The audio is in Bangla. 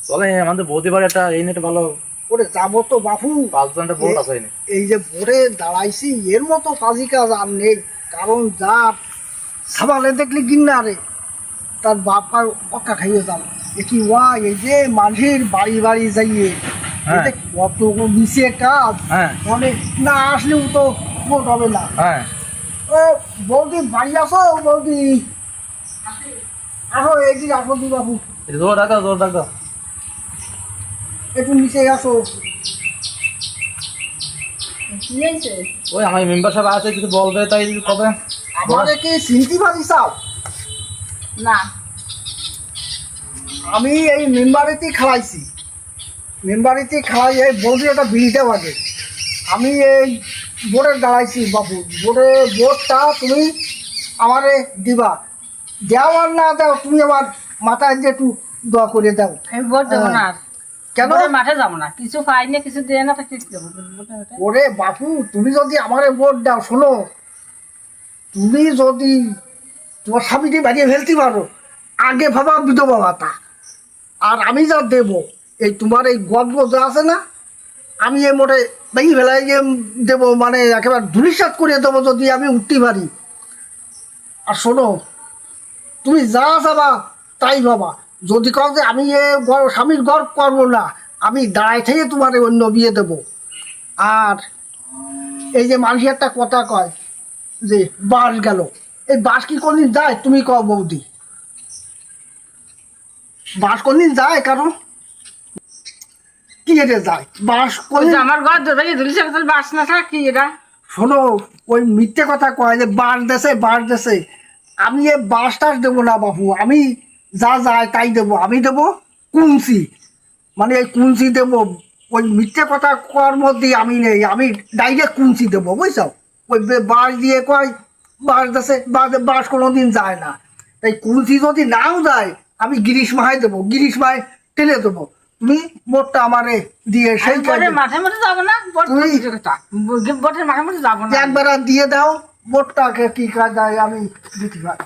চলে আমাদের বৌদি বাড়ি একটা এই নেট ভালো ওরে যাবো তো বাপু। 5 জনটা বোট আছে এই যে ভোরে দাঁড়াইছি এর মতো কাজী কাজ আর নেই। কারণ যা সাবালে দেখলি গিন্না রে তার বাপার পক্কা খাইয়ে যান কি ওয়া এই যে মাঝির বাড়ি বাড়ি যাইয়ে হ্যাঁ। কত নিচে কাজ। হ্যাঁ অনেক না আসলেও তো ভোট হবে না। হ্যাঁ ও বৌদি বাড়ি আসো বৌদি, আসো এইদিক আসো দি বাবু, জোর ডাক একটু নিচে আসো। কি হয়েছে? ওই আমার মেম্বার সাহেব আছে কিছু বলবে তাই কবে আমারে কি চিনতে পারি চাও? না, আমি এই মেম্বারিতেই খেলাইছি, মেম্বারিতে খেলাই এই বৌদি একটা বিড়িতে বাজে। আমি এই বোর্ডে দাঁড়াইছি বাবু, বোর্ডে বোর্ডটা তুমি আমারে দিবা, দেও আর না দাও তুমি আমার মাথায় যে একটু দোয়া করে দাও। আমি ভোট দেবো না আর। কেন? ভোটের মাঠে যাবো না, কিছু পাই না, কিছু দেয় না, তা কি দেবো ভোটে ভোটে? ওরে বাপু তুমি যদি আমারে ভোট দাও, শোনো তুমি যদি তোমার স্বামীকে বাড়িয়ে ফেলতে পারো আগে ভাবা বিধবা ভাতা, আর আমি যা দেব এই তোমার এই গর্ব যা আছে না আমি এ মোটে ভেঙে ফেলাই যে দেবো, মানে একেবারে ধুলিসাৎ করে দেবো যদি আমি উঠতে পারি। আর শোনো তুমি যা যাবা তাই বাবা, যদি কও যে আমি এ স্বামীর গর্ব করবো না, আমি দাঁড়াই থেকে তোমার অন্য বিয়ে দেবো। আর এই যে মানুষ একটা কথা কয় যে বাস গেল, এই বাস কি কোনদিন যায় তুমি কও বৌদি? বাস কোনদিন যায় কারণ কি এটা যায় বাস ওই কোনদিন? যে আমার ঘর ধরে ধুলিছে তাহলে বাস না থাকা কি এটা? শোনো ওই মিথ্যে কথা কয় যে বাস দেশে, আমি এ বাস টাস দেবো না বাবু, আমি যা যায় তাই দেবো। আমি দেবো কুঞ্চি, মানে এই কুঞ্চি দেবো। ওই মিথ্যে কথা কর মধ্যে আমি নেই, আমি ডাইরেক্ট কুঞ্চি দেবো বুঝছো। ওই বাস দিয়ে কয় বাস দেশে, বাস কোনো দিন যায় না, তাই কুঞ্চি যদি নাও যায় আমি গিরিশ মাহাই দেবো, গিরিশ মাহাই টেনে দেবো। তুমি ভোটটা আমারে দিয়ে সেই আমি ভোটের মাঠে মাঠে যাবো না, ভোট তুই- কিসের কথা? ভোটের মাঠে মাঠে যাবো না। একবার দিয়ে দাও ভোটটাকে, কি কাজ যায় আমি দিতে পারি।